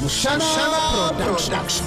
Mushana Production.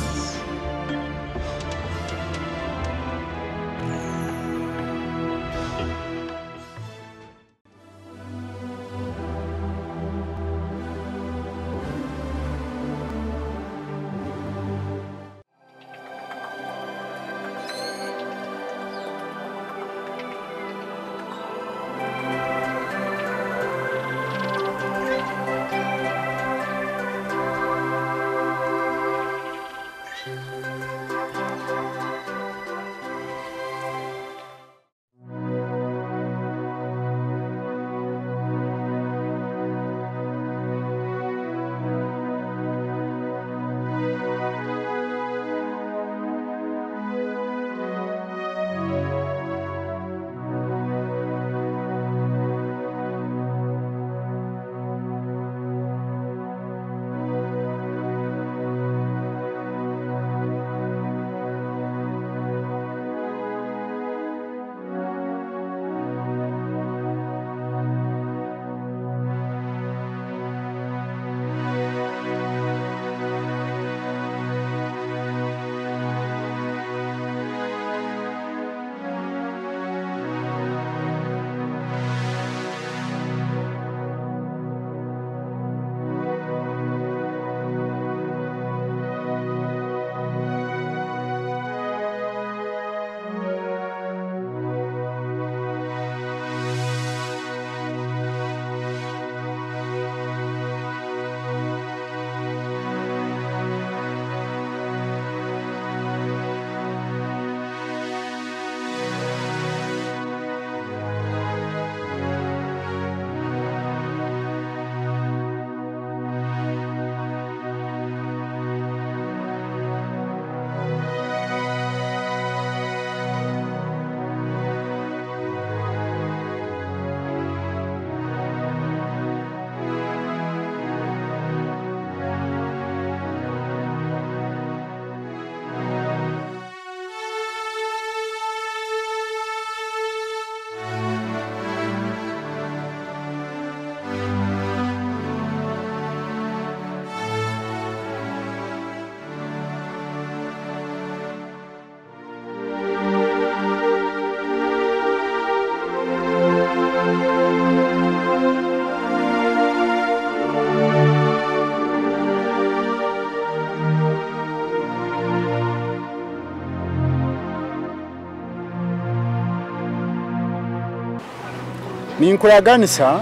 Ninkuraganisa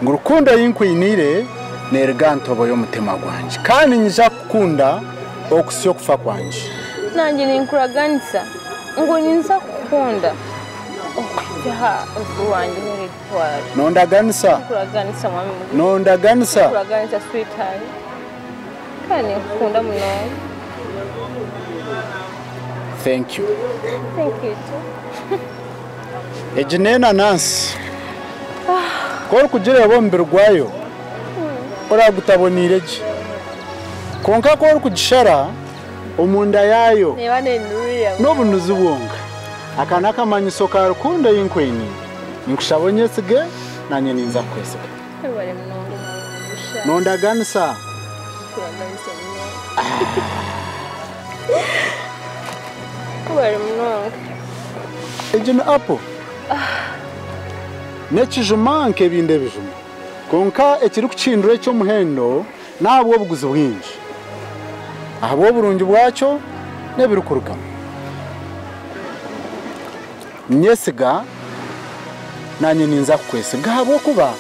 ngo urukundo yinkwinire nergantobo yo mutima gwanje kandi nyiza kukunda okusyo kufa kwanje nanjye ninkuraganisa ngo ninza kukunda okujya wanjye muri twari nondaganisa ninkuraganisa mwami nondaganisa ninkuraganisa sweetheart kandi nkunda muno. Thank you too. Ejinena Nancy Kor kugira bombe rwayo ora gutabonire je konka kor kugishara omunda yayo nebane nuriya nobunuzi bwonga akana kamanyiso ka rukundo yinkweni nkushabonye sige nanye ninza kwesiga bari mnongo mabusha nondaganisa kuraganisa bari mnongo ejina apo Nechijumanke binde bijuma konka ekiri kucindure cyo muhendo nabwo buguzi bwinji ahabo burungi bwacyo nebirukurukama nyesiga nanye ninza kwesiga habo kuba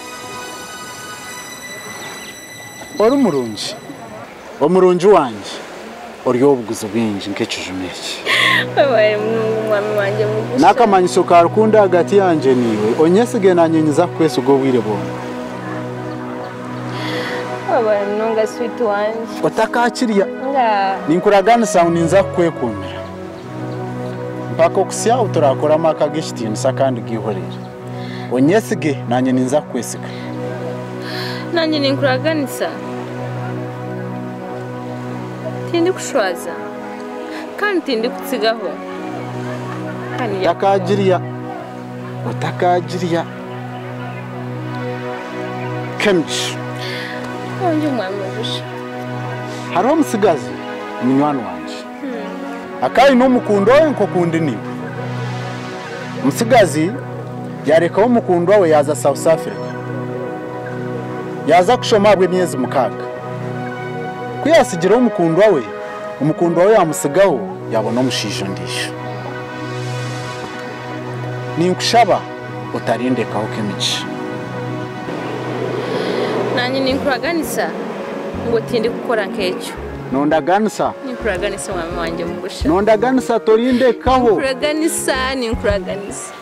orumurungi omurungi wanje oryo buguzi bwinji nk'ekijumeki bari mnongo mwami wanje mugusha nakamanyiso ka rukunda hagati yanje niwe onyesige nanye niza kwesa ugo bwire bonga bari mnongo sweet wanje otakakiriya nga ninkuraganisa uninza kwekumira mpaka okusya uturakora maka gishtinisa kandi gihorera onyesige nanye ninza kwesiga nanjye ninkuraganisa tindi kushwaza kandi tindi kutsigaho kandi yakagiriya utakagiriya kemchi onje mwami mugusha hariho umusigazi munywani wanje akayi n'umukundo we nko kundi niwe umusigazi yarekaho umukundo we yaza South Africa yaza kushoma bwe myezi mukaga kuyasigiraho umukundo we yamusigaho yabona umushisho ndisho ninkushaba utarindekaho kemici nanjye ninkuraganisa ngo tindi gukora nk'ecyo nondaganisa ninkuraganisa mwami wanjye mugusha nondaganisa torindekaho ninkuraganisa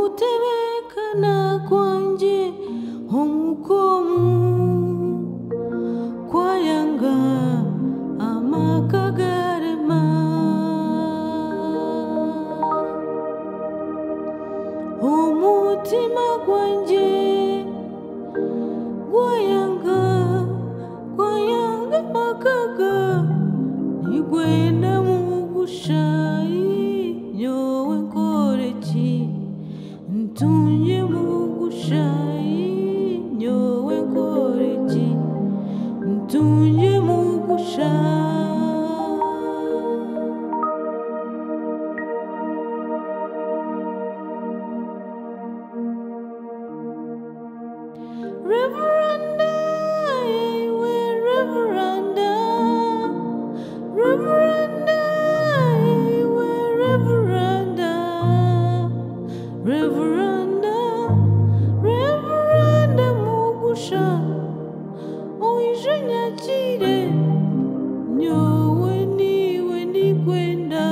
okutebekana kwanje omukomu kwayanga amakagarema omutima gwanje gwayanga makaga nigwenda mugushayi nyowe nkoreki ntunye mugushayi nyowe nkoreki ntunye mugushayi Reverenda, we Reverenda, Reverenda, we Reverenda, Reverenda, Reverenda Mugusha, oije nyakire, nyowe niwe ndikwenda.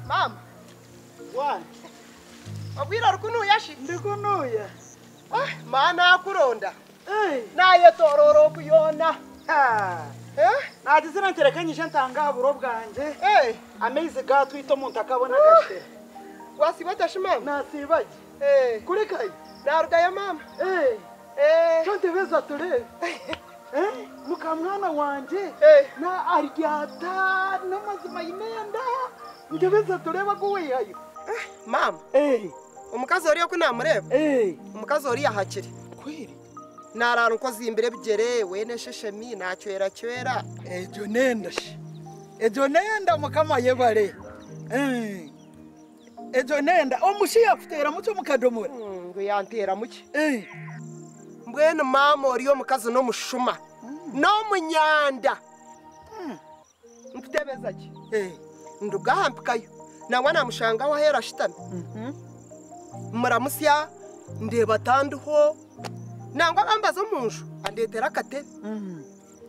Mama. Wan. Abwira rukunuya shi. Ndikunuya. Mana akuronda. Naye tororo kuyona. Nagize nanterekanyije ntanga buro bwanje. Amezi gatwito muntu akabona gashe. Wasibaje shimama? Nasibaje. Kuri kai. Narugaye mama. Chonte beza tore. Mukamwana wanje. Na aryata namazima inenda. Ndebeza tureba guwe yayo. Mama. Umukazi uriyo kunamureba. Umukazi uriya hakiri. Kwiri. Narano ko zimbere bigere wene sheshemi nacyera cyera. Ejo nenda shi. Ejo nenda mukama yebare. Ejo nenda omushi yakutera mucyo mukadomora. Ngo yantera muki. Mbwene mama uriyo mukazi no mushuma. No munyanda. Mfutebeza ki? Ndugahampikayo nangwa namushanga wahera shitame muramusya ndeba tanduho nangwa bambaza munju andetera kate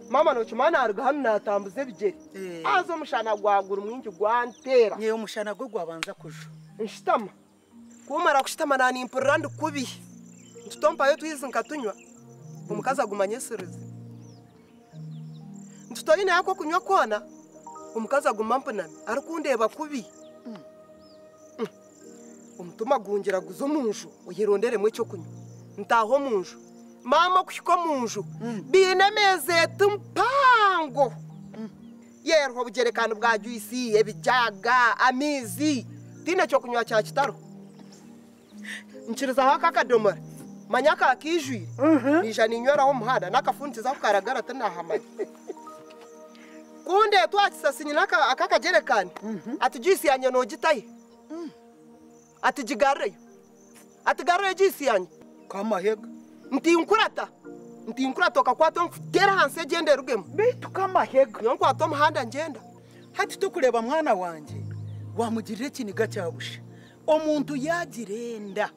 mama no chimana arga hano natambuze bigeri azo mushana gwagura umwingi gwantera ye umushana gwo gwabanza kujo nshitama kumara kushitama nani impurandi kubi ntutompa yo twizinka tunywa umukaza gumanye serize ntutoyine yako kunywa kona umukaza gumampunana arikundeba kubi umutuma gungira guzo munju uyirondere mwe cyo kunywa ntaho munju mama kushiko munju binemeze tumpango yerho bugerekano bwa juisi ebijaga amizi tine cyo kunywa cya kitaro nchiriza haka kadomara manyaka akijwire nija ninyora ho muhanda nakafuntiza kukaragara tanahamanye kunde twakisasinya naka akakajerekani ati juisi yanye no gitaye ati jigareyo ati gareyo juisi yanye kama hega ntinkurata kakwato mfutera hanse gende rugemo bitu kama hega yonkwato muhanda ngenda hati tukureba mwana wanje wamugirire kiniga cyabusha omuntu yagirenda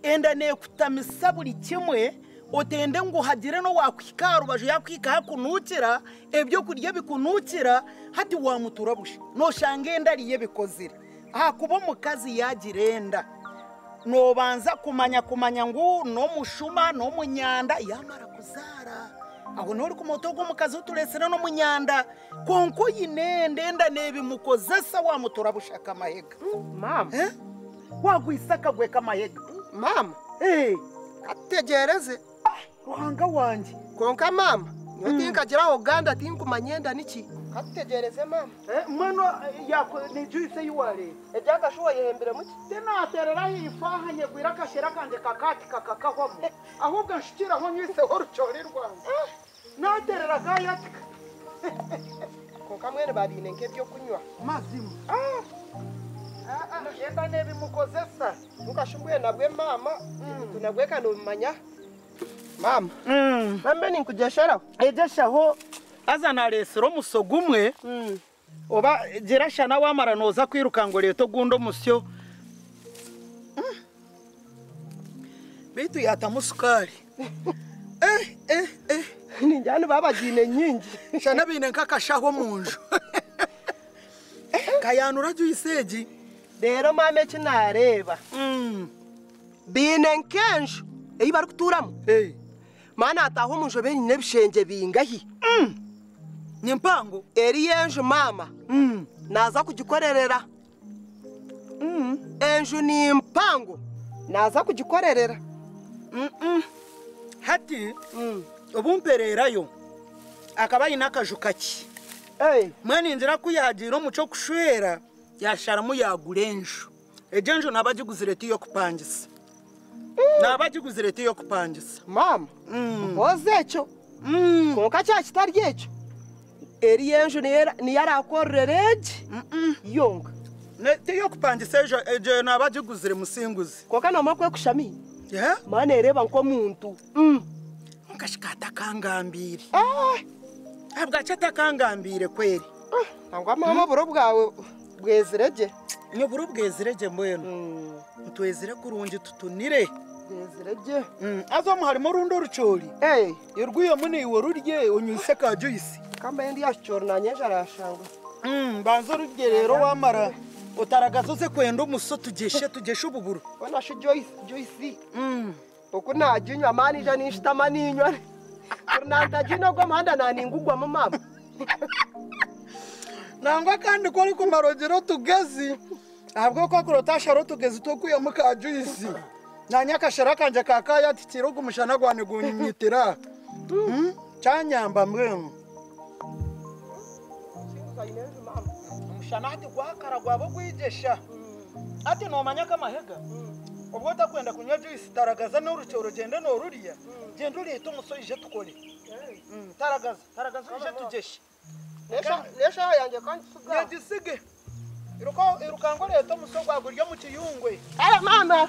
enda ne kutamisa buri kimwe otende ngo hagire no wakwika rubaje yakwika hakunukira ebyo kurya bikunukira hati wamuturabusha no shangenda riye bikozira aha kuba mukazi yagirenda no banza kumanya ngo no mushuma no munyanda yamara kuzara aho nori kumoto go mukazi uturesera no munyanda konko yinende enda nebi mukozesa wamuturabusha kamahega mama wagwisaka gwe kamahega mama ategereze ruhanga wanje konka mama nyotinkagira Uganda tinkumanyenda niki ategereze mama mano yako ni juice yuwale ejaka shuwa yehembere muki tena aterera yifaha nyegwira kashera kanje kakati kakakahwamo ahubwo nshikira ho nyise horuchori rwanze naterera gayatika konka mwene babine nkebyo kunywa mazimu enda nebi mukozesa mukashumbuye nabwe mama tunabweka no manya mama nambe ninkujeshera ejeshaho azana resero musogumwe oba girashana wamara noza kwiruka ngo leto gundo musyo bitu yatamusukari ni njyana babagine nyingi shana bine nkakashaho munju kayanura juiseji rero mame kinareba bine nkenjo eyi bari kuturamo mana ataho munjo bene nebishenge bingahi nyimpango eri yenjo mama naza kugikorerera enjo ni mpango naza kugikorerera hati obumpererayo akaba inakaju kaki mwene inzira kuyagira umuco kushwera yasharamu yagurenjo ejenjo nabagiguzireti yo kupangisa nabagiguzireti yo kupangisa mama ozecho konka cya kitari yecho eri yenjo ni yarakorrereje yonga neti yo kupangisa ejo nabagiguzire musinguzi konka namakwe kushami mana ereba nko muntu nkashikata kangambire abwacha kangambire kweri angwa mama buro bwawe bwezireje nyo buro bwezireje mbweno ntwezire kurungi tutunire bwezireje azo muharimo rundo rucori irwiyo muni iwo rurye unyise ka juice kamba ndi yashora nanyeje arashanga banzo rurye rero wamara utaragazo se kwenda umuso tugeshe ububuru wana sho joyce uko najinywa mani ja nishitama ninywa nanta jino kwa manda naningugwa mu mama nangwa kandi ko ari ku marogero tugezi ahubwo ko kurotasha ro tugezi to kuyamuka juice nanyakashara kanje kakaya titiro gumushana gwane gunyitira cyanyamba mwemu mushana hati gwakara gwabo gwijesha ati no manyaka mahega ubwo takwenda kunywa juice taragaza n'urucoro gende no ruriya gende urito musoyije tukole taragaza uje tugeshe nesha yanjye kandi suga yagisige irukango leto musogwa guryo mu kiyungwe mama